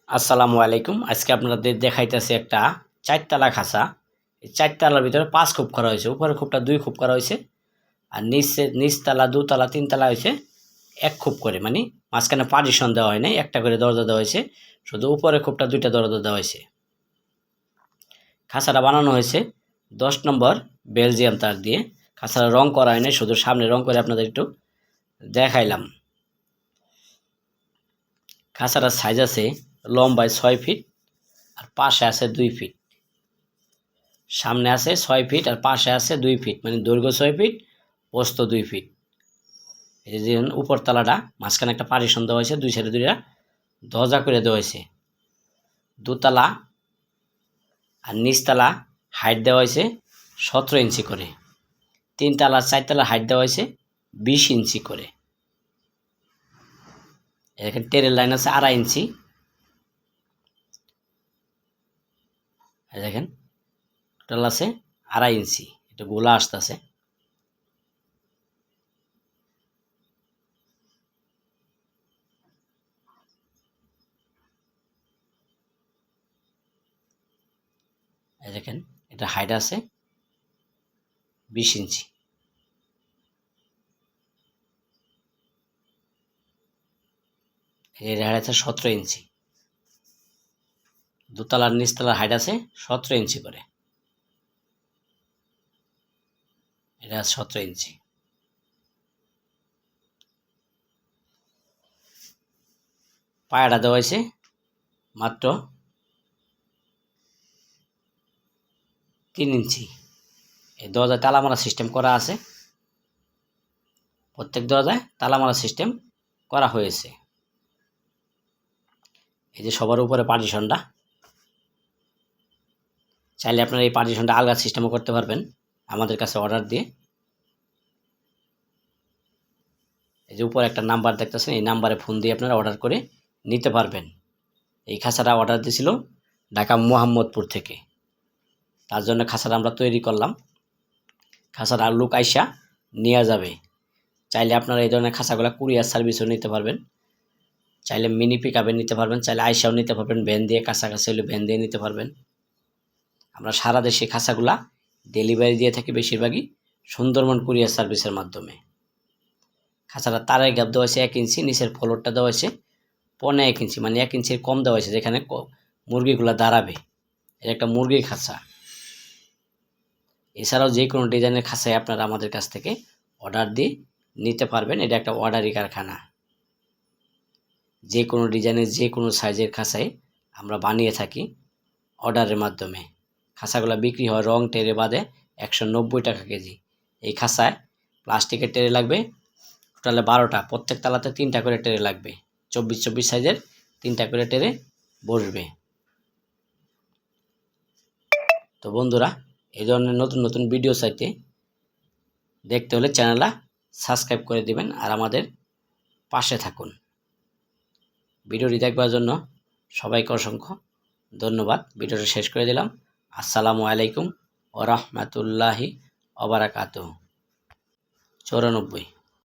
আসসালামু আলাইকুম। আজকে আপনাদের দেখাইতেছি একটা ৪ তালা খাঁচা। এই ৪ তালার ভিতরে ৫ খোপ করা হয়েছে। উপরের খোপটা ২ খোপ করা হয়েছে। আর নিচতলা, দোতলা, ৩ তালা হয়েছে ১ খোপ করে। মানে মাঝখানে পার্টিশন দেওয়া হয় নাই। একটা করে দরজা দেওয়া হয়েছে। শুধু উপরের খোপটা ২টা দরজা দেওয়া হয়েছে। খাঁচাটা বানানো হয়েছে ১০ নম্বর বেলজিয়াম তার দিয়ে। খাঁচাটা রং করা হয় নাই, শুধু সামনে রং করে আপনাদের একটু দেখাইলাম। খাঁচাটার সাইজ আছে লম্বায় ৬ ফিট আর পাশে আছে ২ ফিট। সামনে আছে ৬ ফিট আর পাশে আছে ২ ফিট, মানে দৈর্ঘ্য ৬ ফিট, প্রস্থ ২ ফিট। এই যে উপর তলাটা মাঝখানে একটা পার্টিশন দেওয়া হয়েছে, দুই সাইডে দুইটা দরজা করে দেওয়া হয়েছে। দোতলা আর নিচতলা হাইট দেওয়া হয়েছে ১৭ ইঞ্চি করে। ৩ তালা ৪ তালা হাইট দেওয়া হয়েছে ২০ ইঞ্চি করে। এখানে টেরের লাইন আছে ২.৫ ইঞ্চি। দেখেন টোটাল আছে ২.৫ ইঞ্চি। এটা গোলা আসতেছে। দেখেন এটা হাইট আছে ২০ ইঞ্চি। এর হাইট আছে ১৭ ইঞ্চি। দোতলার নিচতলার হাইট আছে ১৭ ইঞ্চি করে। এটা ১৭ ইঞ্চি। পায়াটা দেওয়া হয়েছে মাত্র ৩ ইঞ্চি। এই দরজায় তালা মারা সিস্টেম করা আছে। প্রত্যেক দরজায় তালা মারা সিস্টেম করা হয়েছে। এই যে সবার উপরে পার্টিশনটা, চাইলে আপনারা এই পার্টিশনটা আলগা সিস্টেমও করতে পারবেন আমাদের কাছে অর্ডার দিয়ে। এই যে উপরে একটা নাম্বার দেখতেছেন, এই নাম্বারে ফোন দিয়ে আপনারা অর্ডার করে নিতে পারবেন। এই খাঁচাটা অর্ডার দিয়েছিল ঢাকা মোহাম্মদপুর থেকে। তার জন্য খাঁচাটা আমরা তৈরি করলাম। খাঁচাটা লোক আইসা নিয়ে যাবে। চাইলে আপনারা এই ধরনের খাঁচাগুলো কুরিয়ার সার্ভিসও নিতে পারবেন। চাইলে মিনি পিকআপে নিতে পারবেন, চাইলে আইসাও নিতে পারবেন, ভ্যান দিয়ে কাছাকাছি হলে ভ্যান দিয়ে নিতে পারবেন। আমরা সারা দেশে খাঁচাগুলা ডেলিভারি দিয়ে থাকি, বেশিরভাগই সুন্দরবন কুরিয়ার সার্ভিসের মাধ্যমে। খাঁচাটা তারের গ্যাপ দেওয়া হয়েছে ১ ইঞ্চি, নিচের ফ্লোরটা দেওয়া হয়েছে ১.৫ ইঞ্চি, মানে ১ ইঞ্চির কম দেওয়া হয়েছে, যেখানে মুরগিগুলো দাঁড়াবে। এটা একটা মুরগির খাঁচা। এছাড়াও যে কোনো ডিজাইনের খাঁচাই আপনারা আমাদের কাছ থেকে অর্ডার দিয়ে নিতে পারবেন। এটা একটা অর্ডারি কারখানা। যে কোনো ডিজাইনের যে কোনো সাইজের খাঁচাই আমরা বানিয়ে থাকি অর্ডারের মাধ্যমে। খাঁচাগুলো বিক্রি হয় রং টেরে বাদে ১৯০ টাকা কেজি। এই খাঁচায় প্লাস্টিকের টেরে লাগবে টোটালে ১২টা। প্রত্যেক তালাতে ৩টা করে টেরে লাগবে। ২৪-২৪ সাইজের 3টা করে টেরে বসবে। তো বন্ধুরা, এই ধরনের নতুন নতুন ভিডিও চাইতে দেখতে হলে চ্যানেলটা সাবস্ক্রাইব করে দিবেন আর আমাদের পাশে থাকুন। ভিডিওটি দেখবার জন্য সবাইকে অসংখ্য ধন্যবাদ। ভিডিওটা শেষ করে দিলাম। আসসালামু আলাইকুম ওয়া রাহমাতুল্লাহি ওয়া বারাকাতুহু। ৯৪।